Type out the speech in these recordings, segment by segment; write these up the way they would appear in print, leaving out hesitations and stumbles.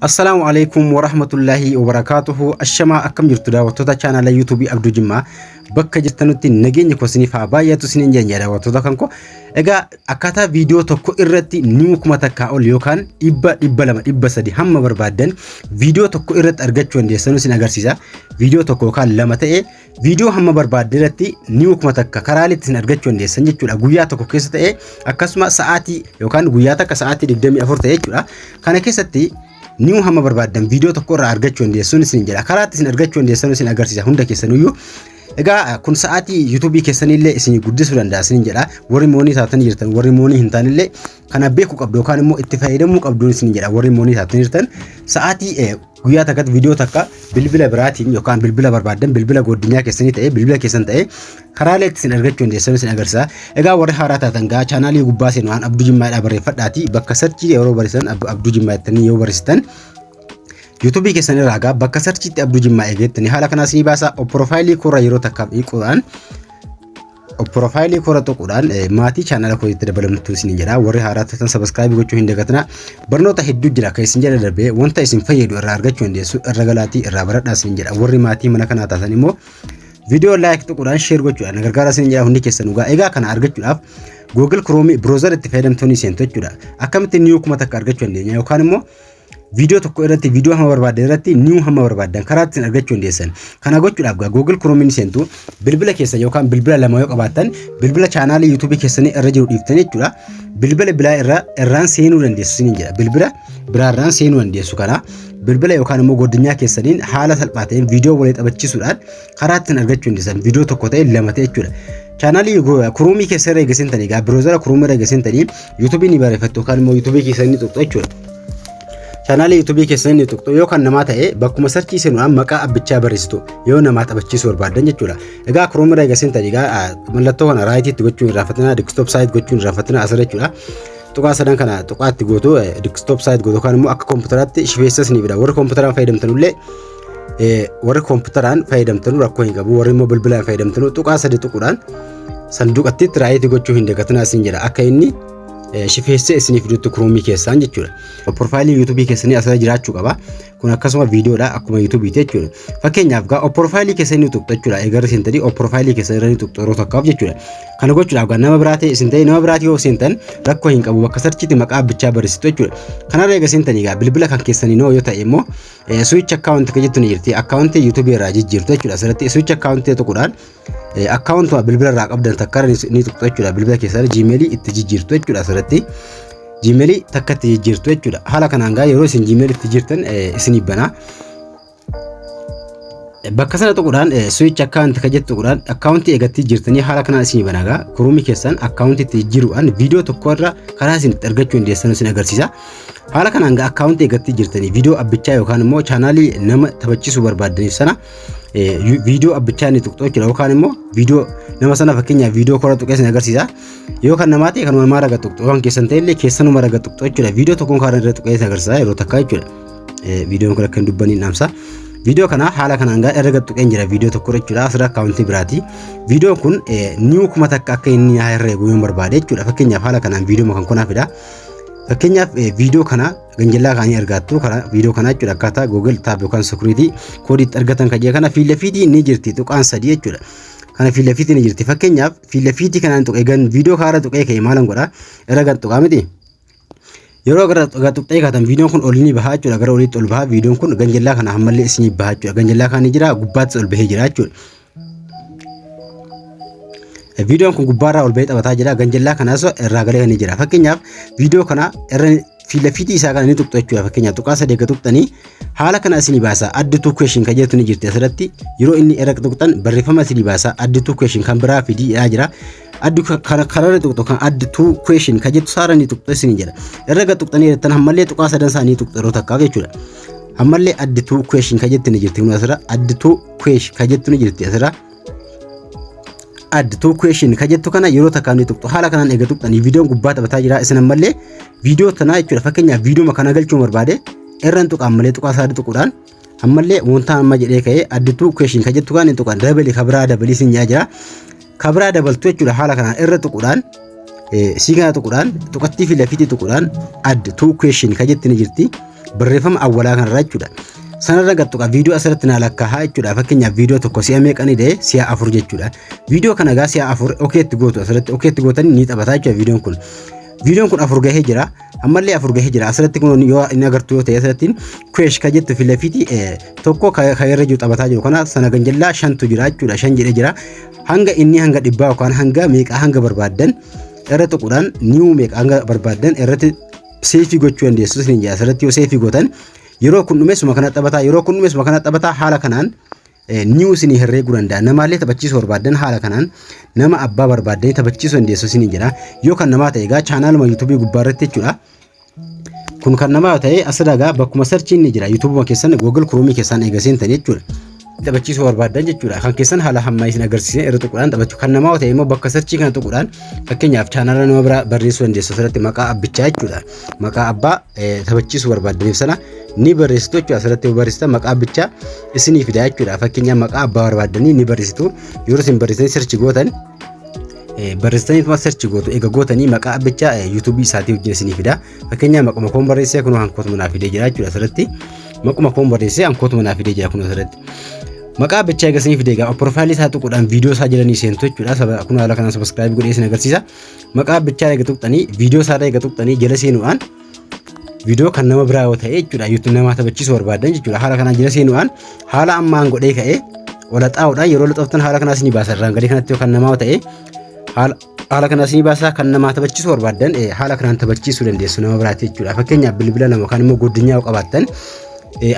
Assalamu alaikum warahmatullahi wabarakatuhu. Ashama akkam jirtu daawwattoota channel YouTube Abduu Jimmaa bakka jirtanutti nageenya kosiniif haa baay'atu sinin jenna daawwattoota kanko. Egaa akkaataa viidiyoo tokko irratti nimu kuma takka ol yookaan 200 300 hamma barbaadan viidiyoo tokko irratti argachuu dandeessanu sin agarsiisa. Viidiyoo tokko yookaan lama ta'e viidiyoo hamma barbaadan irratti nimu kuma takka karaalitti sin argachuu dandeessan jechuudha. Guyyaa tokko keessa ta'e akkasuma sa'aatii yookaan guyyaa takka sa'aatii 24 ta'e jechuudha. Kana keessatti nimu hamma barbaadan viidiyoo tokko irraa argachuu dandeessuun isin jedha. Karaatti isin argachuu dandeessan isin agarsiisa hunda keessanuyyuu. Egaa kun sa'aatii YouTube keessanillee isin guddisuu danda'a isin jedha. Warri moonii taatan jirtan warri moonii hin taanillee kana beekuu qabdu yookaan immoo itti fayyadamuu qabdu isin jedha. Warri moonii taatan jirtan sa'aatii guyyaa takkatti viidiyoo takka bilbila biraatiin yookaan bilbila barbaadan bilbila godinyaa keessanii ta'e bilbila keessan ta'e karaalee isin argachuu dandeessan isin agarsiisa. Egaa warri haaraa taatan gaa chaanaalii gubbaa seenuu waan Abduu Jimmaadhaa barreeffadhaati bakka sarchii yeroo barreessan Abduu Jimmaa jettanii yoo barreessitan YouTube keessan irraa gaa bakka sarchiitti Abduu Jimmaa eegettanii haala kanaas ni baasa. Profaayilii koora yeroo takka hiikuudhaan profaayilii koora tokkodhaan maatii chaanala kootti dabalamtu isin jedha. Warri haaraa taatan subscribe gochuu hin dagatina. Barnoota hedduu jira kan isin jala darbee wanta isin fayyadu irraa argachuu dandeessu irra galaatii irraa baradhaa isin jedha. Warri maatii mana kanaa taatan immoo video like tokkodhaan share gochuudhaan gargaara isin jedha hundi keessan dhugaa. Egaa kana argachuudhaaf Google Chrome browser itti fayyadamtanii seentu jechuudha. Akkamitti niu kuma takka argachuu dandeenya yookaan immoo video tokko irratti video hamma barbaadan irratti niu hamma barbaadan karaatti argachuu dandeessan. Kana gochuudhaaf Google Chrome ni seentu bilbila keessa yookaan bilbila lama yoo qabaattan bilbila chaanaalii YouTube keessanii irra jiru dhiiftanii jechuudha. Bilbila biraa irraan seenuu dandeessu isin jedha. Bilbila biraa irraan seenuu dandeessu kana bilbila yookaan immoo godinyaa keessaniin haala salphaa ta'een viidiyoo walii taphachiisuudhaan karaatti argachuu dandeessan. Viidiyoo tokko ta'e lama ta'e jechuudha. Chaanaalii Chrome keessa irra eegasintanii egaa browser Chrome irra eegasintanii YouTube ni barreeffattu yookaan immoo YouTube keessanii tuqxu jechuudha. Chaanaalii YouTube keessanii tuqxu yookaan namaa ta'e bakkuma sarchii seenuudhaan maqaa abbichaa barreessitu yoo namaa taphachiisuu barbaadan jechuudha. Egaa Chrome irra eegasintanii egaa mallattoo kana raayitiitti gochuun irraafatina desktop site gochuun irraafatina asirra jechuudha. Tuqaa sadan kana tuqaatti gootu desktop site gootu yookaan immoo akka kompiitaraatti shifeessas ni fida. Warri kompiitaraan fayyadamtanullee warri kompiitaraan fayyadamtanu rakkoo hin qabu. Warri immoo bilbilaan fayyadamtanu tuqaa sadi tuquudhaan sanduuqatti raayitii gochuu hin dagatinaa isin jedha. Akka inni shifeessee isiniif fidutti Chrome keessaan jechuudha. Profaayilii YouTube keessanii asirra jiraachuu qaba. Kun akkasuma viidiyoodha akkuma YouTube jechuudha. Fakkeenyaaf gaa profaayilii keessanii tuqxu jechuudha. Eegarri isin tadi profaayilii keessanii irra tuqxu yeroo takkaaf jechuudha. Kana gochuudhaaf gaa nama biraa ta'e isin ta'e nama biraa yoo seentan rakkoo hin qabu bakka sarchiitti maqaa abbichaa barreessitu jechuudha. Kanarra eega seentanii gaa bilbila kan keessanii noo yoo ta'e immoo switch account kan jettu ni jirti. Account YouTube irraa jijjiirtu jechuudha. Asirratti switch account tuquudhaan account bilbila irraa qabdan takka ni tuqxu jechuudha. Bilbila keessanii Gmail itti jijjiirtu jechuudha. Asirratti Gmail takka itti jijjiirtu jechuudha. Haala kanaan gaa yeroo isin Gmail itti jirtan isinii banaa. Bakka sana tuquudhaan switch account kan jettu tuquudhaan account eegatti jirtanii haala kanaan isinii banaa gaa Chrome keessan account itti jijjiiruudhaan viidiyoo tokko irra karaa isin argachuu dandeessan isin agarsiisa. Haala kanaan gaa account eegatti jirtanii viidiyoo abbichaa yookaan immoo chaanaalii nama taphachiisuu barbaadaniif sana viidiyoo abbichaa ni tuqxu jechuudha. Yookaan immoo viidiyoo nama sana fakkeenyaaf viidiyoo koora tuqee isin agarsiisa. Yoo kan namaa ta'e kanuma namaa raga tuqxu yookaan keessan ta'e illee keessanuma raga tuqxu jechuudha. Viidiyoo tokkoon karaa irra tuqee isin agarsiisa yeroo takkaa jechuudha. Viidiyoon kun akka hin dubbaniin dhaamsa. Viidiyoo kana haala kanaan gaa irra tuqeen jira viidiyoo tokko jechuudha. Asirra akkaawuntii biraati. Viidiyoon kun niu kuma takka akka inni herreegu yoo barbaade jechuudha. Fakkeenyaaf haala kanaan viidiyoo kan kunaafidha. Fakkeenyaaf viidiyoo kana ganjallaa kaanii argattu kana viidiyoo kana jechuudha. Akkaataa Google Tab yookaan security code argatan kan kana fiilafiitii ni jirti tuqaan sadii jechuudha. Kana fiilafiitii ni jirti. Fakkeenyaaf fiilafiitii kanaan tuqee gan viidiyoo kaara tuqee ka'e maalan godha irra gan tuqaa miti. Yeroo gara tuqxee kaatan viidiyoon kun ol ni bahaa jechuudha. Gara oliitti ol bahaa viidiyoon kun ganjallaa kana ammallee isinii bahaa jechuudha. Ganjallaa kaanii jira gubbaatti ol bahee jira jechuudha. Viidiyoon kun gubbaarraa ol bahee taphataa jira. Ganjallaa kanaas irraa galee kan jira. Fakkeenyaaf viidiyoo kana irra fiilafiitii isaa kana ni tuqxu jechuudha. Fakkeenyaaf tuqaa sadii akka tuqxanii haala kana isinii baasa. Addituu question kan jettu ni jirti asirratti. Yeroo inni irra tuqxan barreeffama isinii baasa. Addituu question kan biraa fidiidhaa jira. Addu kana kararra tuqxu kan addituu question kan jettu saara ni tuqxu isinii jedha. Irra tuqxanii irratti ammallee tuqaa sadan isaa ni tuqxu yeroo takkaaf jechuudha. Ammallee addituu question kan jettu ni jirti. Kun asirra addituu question kan jettu ni jirti asirra. Addituu question kan jettu kana yeroo takkaa ni tuqxu. Haala kanaan eega tuqxanii viidiyoon gubbaa taphataa jira. Isin ammallee viidiyoo tanaa jechuudha. Fakkeenyaaf viidiyoo kana galchuu barbaade irraan tuqaa ammallee tuqaa sadii tuquudhaan ammallee wanta amma jedhee ka'ee addituu question kan jettu kana tuqaan dabali kabraa dabali isin jira. Kabraa dabaltu jechuudha. Haala kanaan irra tuquudhaan si kana tuquudhaan tuqattii fiilafiitii tuquudhaan addituu question kan jettu ni jirti. barreeffama awwalaa kanarraa jechuudha. Sanarra gattuqa viidiyoo asirratti na lakkaa'aa jechuudha. Fakkeenyaaf viidiyoo tokko si'a meeqani ta'e si'a 4 jechuudha. Viidiyoo kana gaa si'a 4 okeetti gootu asirratti okeetti gootanii ni taphataa jechuudha viidiyoon kun. Viidiyoon kun 4 gahee jira. Ammallee 4 gahee jira. Asirratti kun yoo inni agartu yoo ta'e asirratti kweesh ka jettu filafiti tokko ka irra jiru taphataa jiru. Kana sana ganjallaa 5tu jira jechuudha. 5 jedhee jira. Hanga inni hanga 100 yookaan hanga meeqa hanga barbaadan irra tuquudhaan niiw meeqa hanga barbaadan irratti seefii gochuu dandeessu isin jaa asirratti yoo seefii gootan yeroo kun dhumeessuma kana taphataa yeroo kun dhumeessuma kana taphataa haala kanaan niiw isin herreeguu danda'a. Namaallee taphachiisuu barbaadan haala kanaan nama abbaa barbaadan taphachiisuu dandeessu isin jira. Yoo kan namaa ta'e egaa chaanaaluma YouTube gubbaarratti jechuudha. Kun kan namaa ta'e asirraa bakkuma sarchiin ni jira. YouTube keessan Google Chrome keessan eegasiin ta'e jechuudha. Taphachiisuu barbaadan jechuudha. Kan keessan haala hammaa isin agarsiisan irra tuquudhaan taphachuu kan namaa ta'e immoo bakka sarchii kana tuquudhaan fakkeenyaaf chaanaala nama biraa barreessuu dandeessu asirratti maqaa abbichaa jechuudha. Maqaa abbaa taphachiisuu barbaadaniif sana ni barreessitu jechuudha. Asirratti barreessitan maqaa abbichaa isinii fida jechuudha. Fakkeenyaaf maqaa abbaa barbaadanii ni barreessitu. Yeroo isin barreessanii sarchi gootan barreessanii tuma sarchi gootu eega gootanii maqaa abbichaa YouTube isaatii wajjin isinii fida. Fakkeenyaaf maquma koon barreessee kunoo hankootuma naaf fidee jira jechuudha. Asirratti maquma koon barreessee hankootuma naaf fidee jira kunoo asirratti. Maqaa abbichaa eegasanii fidee egaa profaayilii isaa tuquudhaan viidiyoo isaa jalanii seentu jechuudha. Kun haala kanaan subscribe godhee isin agarsiisa. Maqaa abbichaa eega tuqxanii viidiyoo isaa eega tuqxanii jala seenuudhaan viidiyoo kan nama biraa yoo ta'e jechuudha. YouTube nama taphachiisuu barbaadan jechuudha. Haala kanaan jala seenuudhaan haala ammaan godhee ka'ee ola xaa'uudhaan yeroo laxoftan haala kanaas ni baasa. Irraan gadii kanatti yoo kan namaa yoo ta'e haala kanaas ni baasa. Kan nama taphachiisuu barbaadan haala kanaan taphachiisuu dandeessu nama biraati jechuudha. Fakkeenyaaf bilbila lama yookaan immoo guddinyaa yoo qabaattan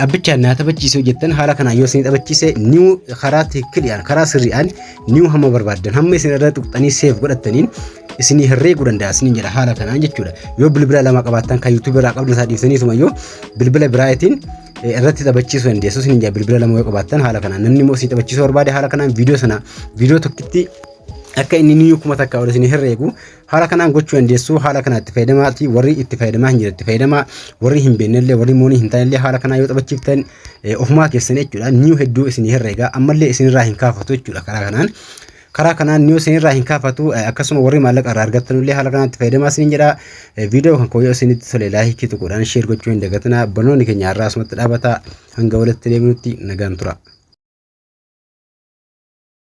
abbichaan na taphachiisuu jettan haala kanaan yoo isin taphachiise niiw karaa tikkiliyaan karaa sirri'aan niiw hamma barbaadan hamma isin irra tuqxanii seef godhattaniin isinii herreeguu danda'a isin jedha haala kanaan jechuudha. Yoo bilbila lama qabaattan kan YouTube irraa qabdan isaa dhiiftaniituma yoo bilbila biraatiin irratti taphachiisuu dandeessu isin jedha bilbila lama yoo qabaattan haala kanaan namni immoo isin taphachiisuu barbaade haala kanaan viidiyoo tokkitti akka inni niiw kuma takka wala isin herreegu haala kanaan gochuu dandeessu. Haala kanaan itti fayyadamaati warri itti fayyadamaa hin jiran itti fayyadamaa warri hin beeknellee warri moonii hin taanellee haala kanaan yoo taphachiiftan ofumaa keessan jechuudha. Niiw hedduu isin herreega ammallee isinirraa hin kaafatu jechuudha. Karaa kanaan niiw isinirraa hin kaafatu akkasuma warri maallaqa irraa argattanullee haala kanaan itti fayyadamaa isin jedha. Viidiyoo kan koo yoo isinitti tole laayikii tuquudhaan sheer gochuu hin dagatinaa. Barnoonni keenya har'aa asumatti dhaabata hanga walitti deebinutti nagaan tura.